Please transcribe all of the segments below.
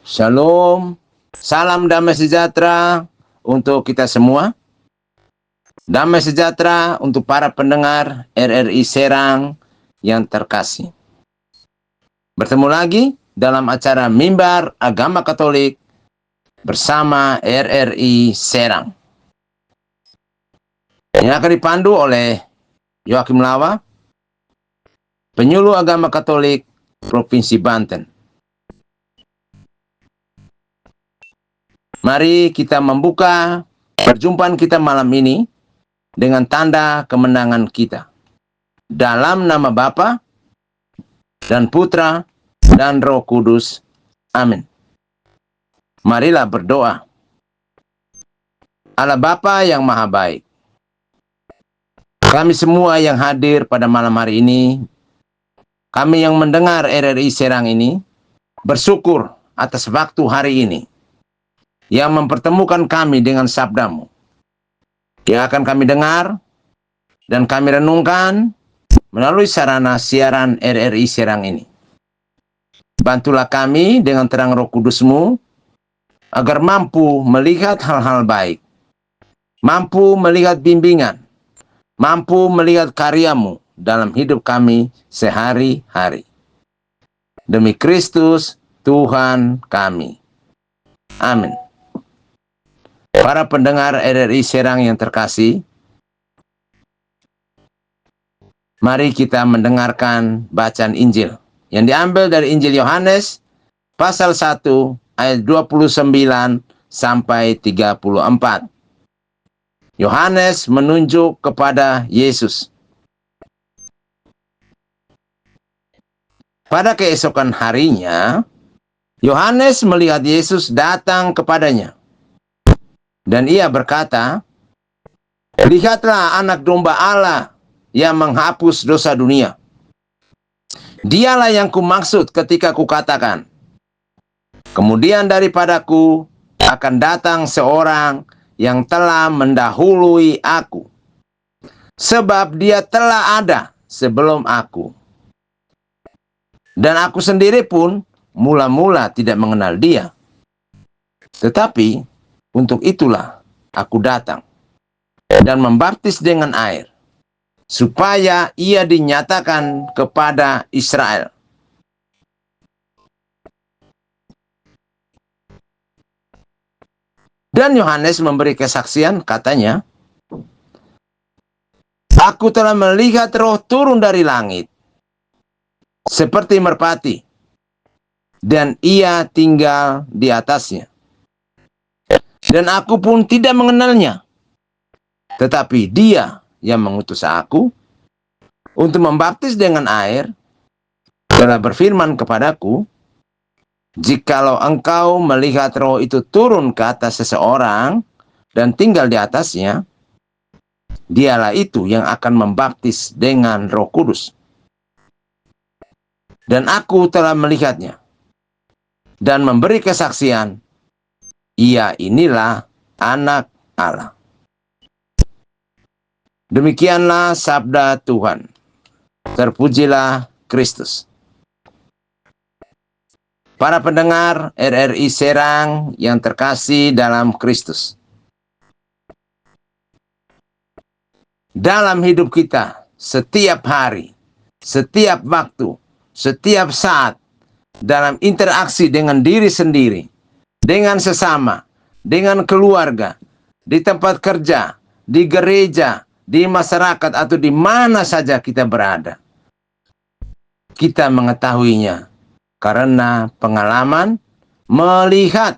Shalom, salam damai sejahtera untuk kita semua. Damai sejahtera untuk para pendengar RRI Serang yang terkasih. Bertemu lagi dalam acara Mimbar Agama Katolik bersama RRI Serang. Yang akan dipandu oleh Joakim Lawa, Penyuluh Agama Katolik Provinsi Banten. Mari kita membuka perjumpaan kita malam ini dengan tanda kemenangan kita. Dalam nama Bapa dan Putra dan Roh Kudus. Amin. Marilah berdoa. Allah Bapa yang Maha Baik, kami semua yang hadir pada malam hari ini, kami yang mendengar RRI Serang ini, bersyukur atas waktu hari ini yang mempertemukan kami dengan sabda-Mu, yang akan kami dengar dan kami renungkan melalui sarana siaran RRI Serang ini. Bantulah kami dengan terang Roh Kudus-Mu, agar mampu melihat hal-hal baik, mampu melihat bimbingan, mampu melihat karya-Mu dalam hidup kami sehari-hari. Demi Kristus, Tuhan kami. Amin. Para pendengar RRI Serang yang terkasih, mari kita mendengarkan bacaan Injil yang diambil dari Injil Yohanes pasal 1 ayat 29 sampai 34. Yohanes menunjuk kepada Yesus. Pada keesokan harinya, Yohanes melihat Yesus datang kepadanya. Dan ia berkata, "Lihatlah anak domba Allah yang menghapus dosa dunia. Dialah yang kumaksud ketika kukatakan, kemudian daripadaku akan datang seorang yang telah mendahului aku, sebab dia telah ada sebelum aku. Dan aku sendiri pun mula-mula tidak mengenal dia. Tetapi untuk itulah aku datang dan membaptis dengan air, supaya ia dinyatakan kepada Israel." Dan Yohanes memberi kesaksian, katanya, "Aku telah melihat Roh turun dari langit, seperti merpati, dan ia tinggal di atasnya. Dan aku pun tidak mengenalnya. Tetapi dia yang mengutus aku untuk membaptis dengan air telah berfirman kepadaku, jikalau engkau melihat Roh itu turun ke atas seseorang dan tinggal di atasnya, dialah itu yang akan membaptis dengan Roh Kudus. Dan aku telah melihatnya dan memberi kesaksian, ia inilah anak Allah." Demikianlah sabda Tuhan. Terpujilah Kristus. Para pendengar RRI Serang yang terkasih dalam Kristus, dalam hidup kita, setiap hari, setiap waktu, setiap saat, dalam interaksi dengan diri sendiri, dengan sesama, dengan keluarga, di tempat kerja, di gereja, di masyarakat, atau di mana saja kita berada, kita mengetahuinya karena pengalaman melihat.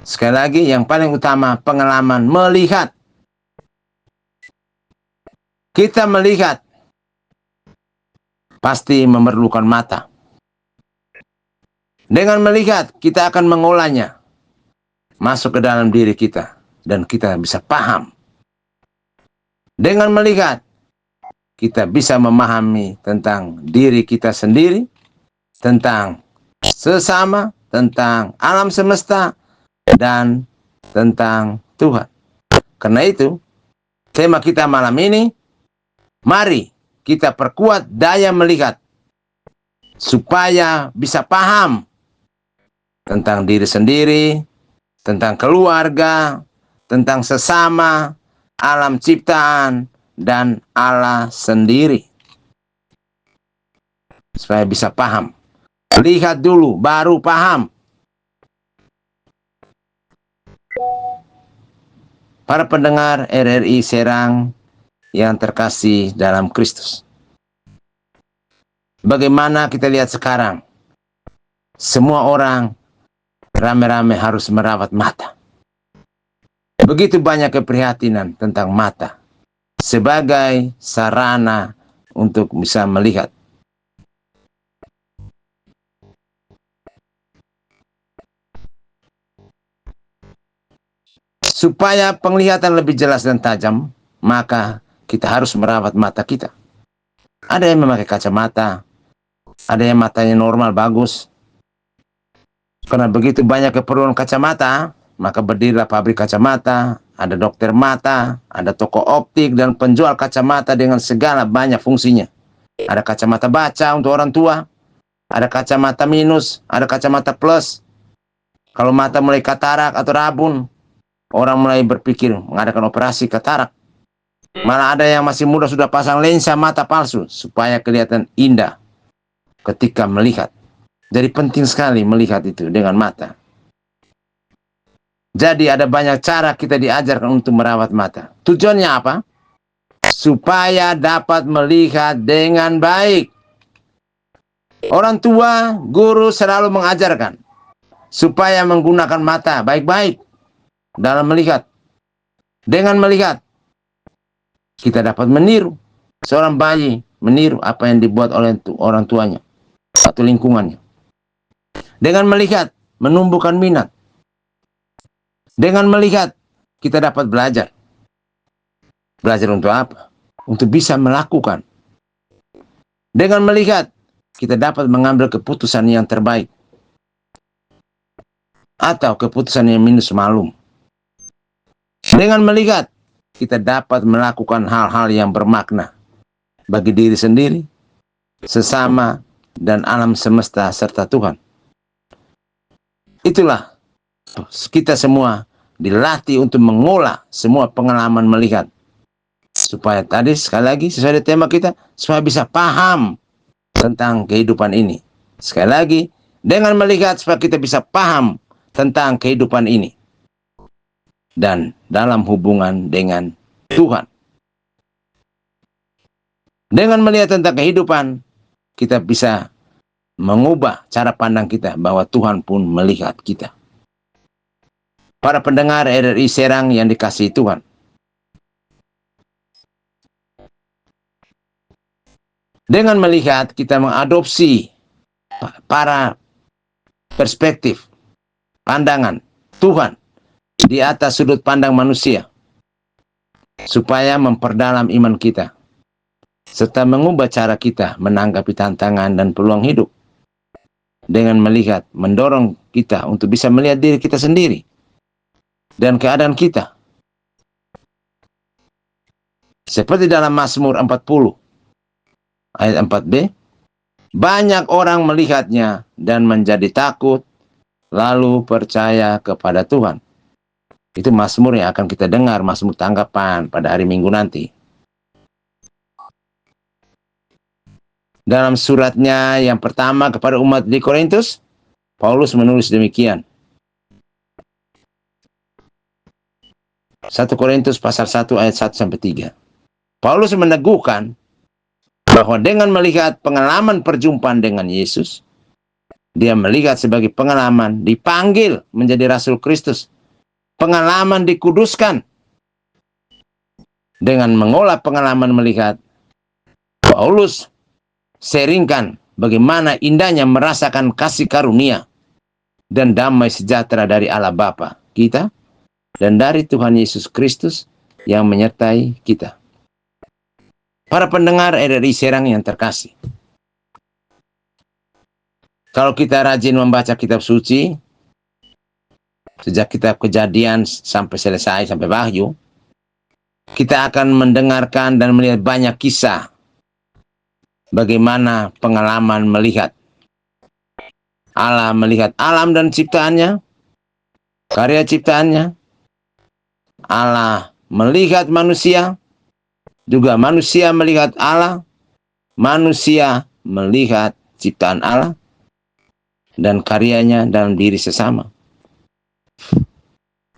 Sekali lagi, yang paling utama, pengalaman melihat. Kita melihat pasti memerlukan mata. Dengan melihat, kita akan mengolahnya masuk ke dalam diri kita, dan kita bisa paham. Dengan melihat, kita bisa memahami tentang diri kita sendiri, tentang sesama, tentang alam semesta, dan tentang Tuhan. Karena itu, tema kita malam ini, mari kita perkuat daya melihat supaya bisa paham tentang diri sendiri, tentang keluarga, tentang sesama, alam ciptaan, dan Allah sendiri. Supaya bisa paham. Lihat dulu, baru paham. Para pendengar RRI Serang yang terkasih dalam Kristus. Bagaimana kita lihat sekarang? Semua orang rame-rame harus merawat mata. Begitu banyak keprihatinan tentang mata sebagai sarana untuk bisa melihat. Supaya penglihatan lebih jelas dan tajam, maka kita harus merawat mata kita. Ada yang memakai kacamata, ada yang matanya normal, bagus. Karena begitu banyak keperluan kacamata, maka berdirilah pabrik kacamata, ada dokter mata, ada toko optik dan penjual kacamata dengan segala banyak fungsinya. Ada kacamata baca untuk orang tua, ada kacamata minus, ada kacamata plus. Kalau mata mulai katarak atau rabun, orang mulai berpikir mengadakan operasi katarak. Malah ada yang masih muda sudah pasang lensa mata palsu supaya kelihatan indah ketika melihat. Jadi penting sekali melihat itu dengan mata. Jadi ada banyak cara kita diajarkan untuk merawat mata. Tujuannya apa? Supaya dapat melihat dengan baik. Orang tua, guru selalu mengajarkan supaya menggunakan mata baik-baik dalam melihat. Dengan melihat, kita dapat meniru. Seorang bayi meniru apa yang dibuat oleh orang tuanya atau lingkungannya. Dengan melihat, menumbuhkan minat. Dengan melihat, kita dapat belajar. Belajar untuk apa? Untuk bisa melakukan. Dengan melihat, kita dapat mengambil keputusan yang terbaik. Atau keputusan yang minus malum. Dengan melihat, kita dapat melakukan hal-hal yang bermakna bagi diri sendiri, sesama, dan alam semesta serta Tuhan. Itulah kita semua dilatih untuk mengolah semua pengalaman melihat. Supaya tadi sekali lagi sesuai tema kita, supaya bisa paham tentang kehidupan ini. Sekali lagi, dengan melihat supaya kita bisa paham tentang kehidupan ini. Dan dalam hubungan dengan Tuhan. Dengan melihat tentang kehidupan, kita bisa mengubah cara pandang kita bahwa Tuhan pun melihat kita. Para pendengar RRI Serang yang dikasihi Tuhan. Dengan melihat, kita mengadopsi para perspektif, pandangan Tuhan di atas sudut pandang manusia, supaya memperdalam iman kita, serta mengubah cara kita menanggapi tantangan dan peluang hidup. Dengan melihat, mendorong kita untuk bisa melihat diri kita sendiri dan keadaan kita. Seperti dalam Mazmur 40 ayat 4b, banyak orang melihatnya dan menjadi takut, lalu percaya kepada Tuhan. Itu Mazmur yang akan kita dengar, Mazmur tanggapan pada hari Minggu nanti. Dalam suratnya yang pertama kepada umat di Korintus, Paulus menulis demikian. 1 Korintus pasal 1 ayat 1-3. Paulus meneguhkan bahwa dengan melihat pengalaman perjumpaan dengan Yesus, dia melihat sebagai pengalaman dipanggil menjadi Rasul Kristus. Pengalaman dikuduskan. Dengan mengolah pengalaman melihat, Paulus sharingkan bagaimana indahnya merasakan kasih karunia dan damai sejahtera dari Allah Bapa kita dan dari Tuhan Yesus Kristus yang menyertai kita. Para pendengar RRI Serang yang terkasih, kalau kita rajin membaca kitab suci, sejak kitab Kejadian sampai selesai, sampai Wahyu, kita akan mendengarkan dan melihat banyak kisah bagaimana pengalaman melihat Allah melihat alam dan ciptaannya, karya ciptaannya. Allah melihat manusia, juga manusia melihat Allah. Manusia melihat ciptaan Allah dan karyanya dalam diri sesama.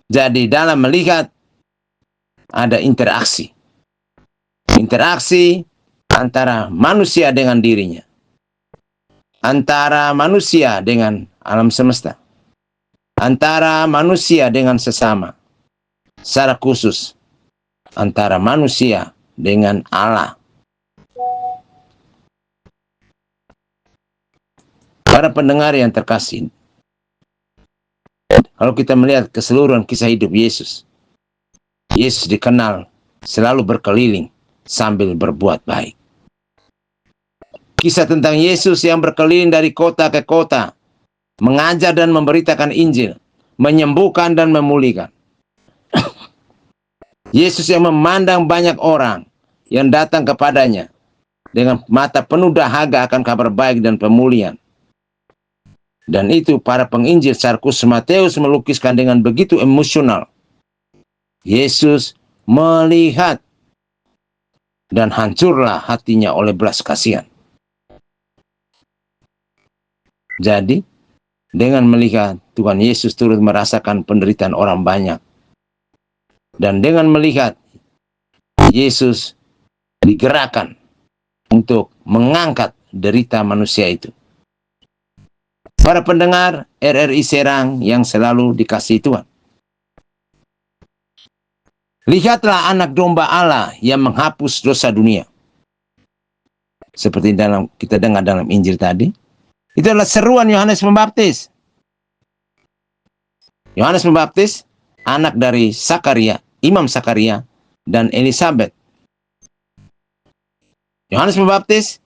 Jadi dalam melihat ada interaksi. Interaksi antara manusia dengan dirinya. Antara manusia dengan alam semesta. Antara manusia dengan sesama. Secara khusus antara manusia dengan Allah. Para pendengar yang terkasih, kalau kita melihat keseluruhan kisah hidup Yesus, Yesus dikenal selalu berkeliling sambil berbuat baik. Kisah tentang Yesus yang berkeliling dari kota ke kota, mengajar dan memberitakan Injil, menyembuhkan dan memulihkan. Yesus yang memandang banyak orang yang datang kepadanya dengan mata penuh dahaga akan kabar baik dan pemulihan. Dan itu para penginjil secara khusus Matius melukiskan dengan begitu emosional. Yesus melihat dan hancurlah hatinya oleh belas kasihan. Jadi, dengan melihat Tuhan Yesus turut merasakan penderitaan orang banyak. Dan dengan melihat Yesus digerakkan untuk mengangkat derita manusia itu. Para pendengar RRI Serang yang selalu dikasihi Tuhan. Lihatlah anak domba Allah yang menghapus dosa dunia. Seperti kita dengar dalam Injil tadi. Itu adalah seruan Yohanes Pembaptis. Yohanes Pembaptis, anak dari Sakaria, Imam Sakaria, dan Elisabet. Yohanes Pembaptis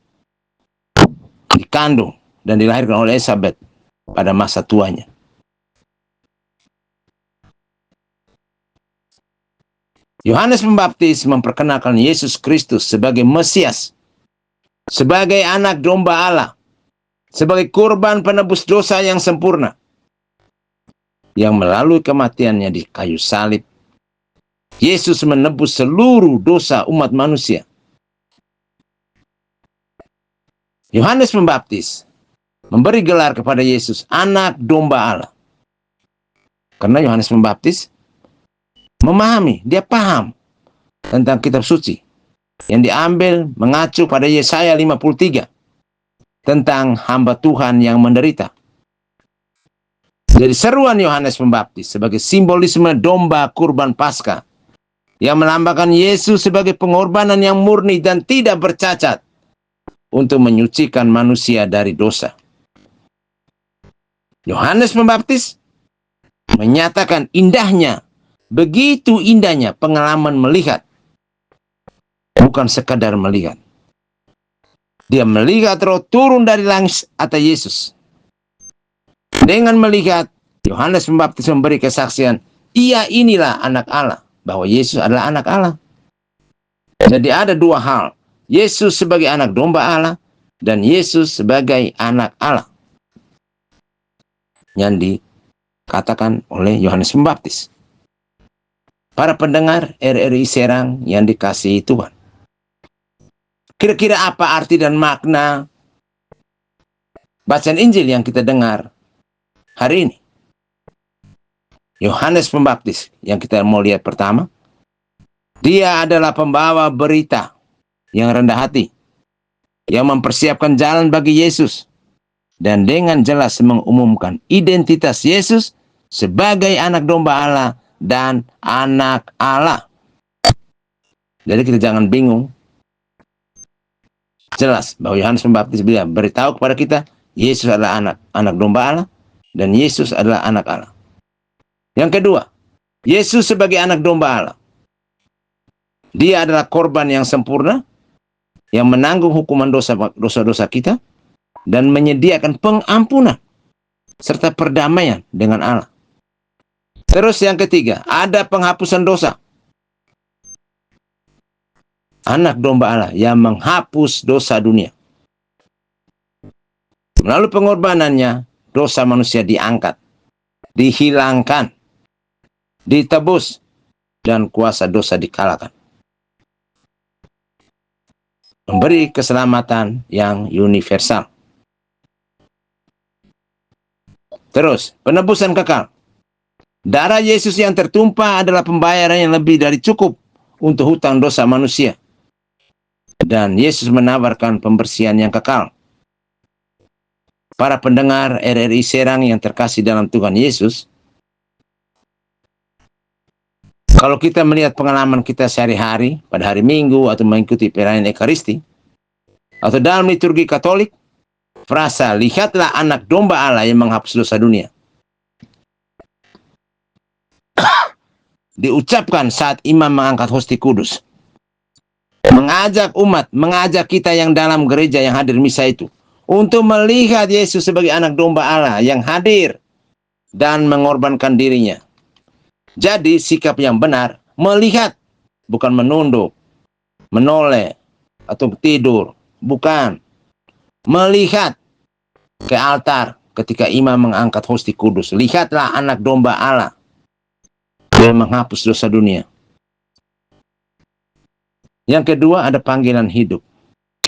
dikandung dan dilahirkan oleh Elisabet pada masa tuanya. Yohanes Pembaptis memperkenalkan Yesus Kristus sebagai Mesias, sebagai anak domba Allah, sebagai kurban penebus dosa yang sempurna, yang melalui kematiannya di kayu salib, Yesus menebus seluruh dosa umat manusia. Yohanes Pembaptis memberi gelar kepada Yesus anak domba Allah. Karena Yohanes Pembaptis memahami, dia paham tentang kitab suci yang diambil mengacu pada Yesaya 53 tentang hamba Tuhan yang menderita. Jadi seruan Yohanes Pembaptis sebagai simbolisme domba kurban Paskah yang melambangkan Yesus sebagai pengorbanan yang murni dan tidak bercacat untuk menyucikan manusia dari dosa. Yohanes Pembaptis menyatakan indahnya, begitu indahnya pengalaman melihat. Bukan sekadar melihat. Dia melihat roh turun dari langit atas Yesus. Dengan melihat, Yohanes Pembaptis memberi kesaksian, ia inilah anak Allah. Bahwa Yesus adalah anak Allah. Jadi ada dua hal. Yesus sebagai anak domba Allah, dan Yesus sebagai anak Allah. Yang dikatakan oleh Yohanes Pembaptis. Para pendengar RRI Serang yang dikasihi Tuhan. Kira-kira apa arti dan makna bacaan Injil yang kita dengar hari ini? Yohanes Pembaptis yang kita mau lihat pertama. Dia adalah pembawa berita yang rendah hati. Yang mempersiapkan jalan bagi Yesus. Dan dengan jelas mengumumkan identitas Yesus sebagai anak domba Allah dan anak Allah. Jadi kita jangan bingung. Jelas bahwa Yohanes Pembaptis bilang, beritahu kepada kita, Yesus adalah anak domba Allah dan Yesus adalah anak Allah. Yang kedua, Yesus sebagai anak domba Allah. Dia adalah korban yang sempurna yang menanggung hukuman dosa-dosa kita dan menyediakan pengampunan serta perdamaian dengan Allah. Terus yang ketiga, ada penghapusan dosa. Anak domba Allah yang menghapus dosa dunia. Melalui pengorbanannya, dosa manusia diangkat, dihilangkan, ditebus, dan kuasa dosa dikalahkan. Memberi keselamatan yang universal. Terus, penebusan kekal. Darah Yesus yang tertumpah adalah pembayaran yang lebih dari cukup untuk hutang dosa manusia. Dan Yesus menawarkan pembersihan yang kekal. Para pendengar RRI Serang yang terkasih dalam Tuhan Yesus, kalau kita melihat pengalaman kita sehari-hari, pada hari Minggu, atau mengikuti perayaan Ekaristi, atau dalam liturgi Katolik, frasa, lihatlah anak domba Allah yang menghapus dosa dunia, diucapkan saat imam mengangkat hosti kudus. Mengajak umat, mengajak kita yang dalam gereja yang hadir misa itu, untuk melihat Yesus sebagai anak domba Allah yang hadir dan mengorbankan dirinya. Jadi sikap yang benar, melihat, bukan menunduk, menoleh, atau tidur. Bukan. Melihat ke altar ketika imam mengangkat hosti kudus. Lihatlah anak domba Allah yang menghapus dosa dunia. Yang kedua, ada panggilan hidup.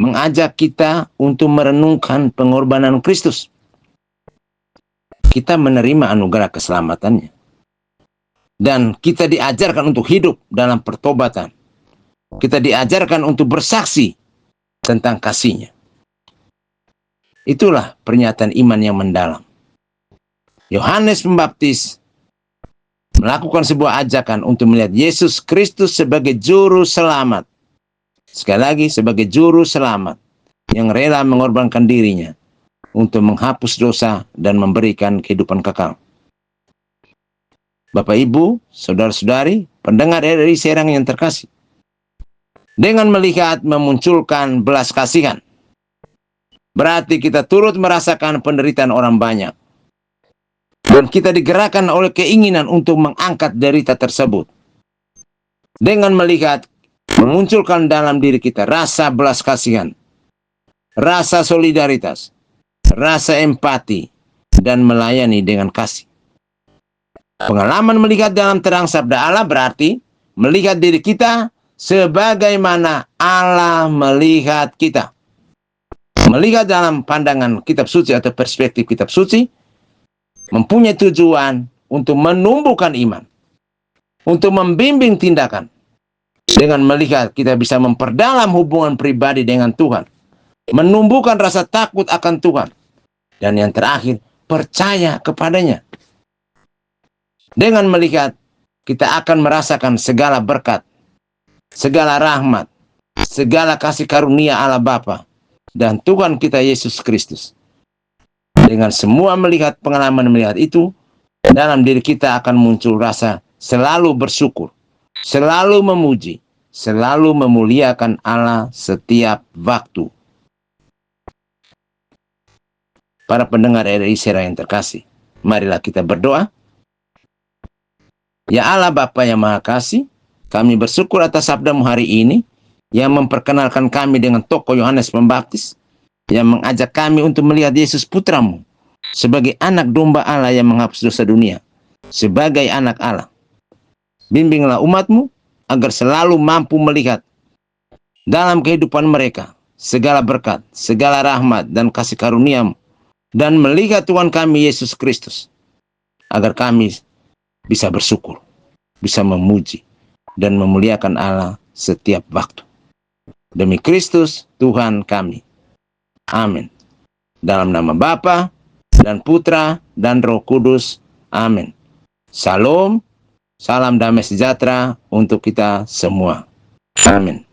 Mengajak kita untuk merenungkan pengorbanan Kristus. Kita menerima anugerah keselamatannya. Dan kita diajarkan untuk hidup dalam pertobatan. Kita diajarkan untuk bersaksi tentang kasih-Nya. Itulah pernyataan iman yang mendalam. Yohanes Pembaptis melakukan sebuah ajakan untuk melihat Yesus Kristus sebagai juru selamat. Sekali lagi, sebagai juru selamat yang rela mengorbankan dirinya untuk menghapus dosa dan memberikan kehidupan kekal. Bapak, Ibu, saudara-saudari, pendengar RRI Serang yang terkasih, dengan melihat memunculkan belas kasihan, berarti kita turut merasakan penderitaan orang banyak. Dan kita digerakkan oleh keinginan untuk mengangkat derita tersebut. Dengan melihat, memunculkan dalam diri kita rasa belas kasihan, rasa solidaritas, rasa empati, dan melayani dengan kasih. Pengalaman melihat dalam terang sabda Allah berarti melihat diri kita sebagaimana Allah melihat kita. Melihat dalam pandangan kitab suci atau perspektif kitab suci mempunyai tujuan untuk menumbuhkan iman, untuk membimbing tindakan. Dengan melihat kita bisa memperdalam hubungan pribadi dengan Tuhan, menumbuhkan rasa takut akan Tuhan, dan yang terakhir, percaya kepadanya. Dengan melihat, kita akan merasakan segala berkat, segala rahmat, segala kasih karunia Allah Bapa dan Tuhan kita Yesus Kristus. Dengan semua melihat, pengalaman melihat itu, dalam diri kita akan muncul rasa selalu bersyukur, selalu memuji, selalu memuliakan Allah setiap waktu. Para pendengar RRI Serang yang terkasih, marilah kita berdoa. Ya Allah Bapa yang Maha Kasih, kami bersyukur atas sabda-Mu hari ini yang memperkenalkan kami dengan tokoh Yohanes Pembaptis, yang mengajak kami untuk melihat Yesus Putra-Mu sebagai anak domba Allah yang menghapus dosa dunia, sebagai anak Allah. Bimbinglah umat-Mu agar selalu mampu melihat dalam kehidupan mereka segala berkat, segala rahmat dan kasih karunia-Mu, dan melihat Tuhan kami Yesus Kristus, agar kami bisa bersyukur, bisa memuji, dan memuliakan Allah setiap waktu. Demi Kristus, Tuhan kami. Amin. Dalam nama Bapa dan Putra dan Roh Kudus. Amin. Salam, salam damai sejahtera untuk kita semua. Amin.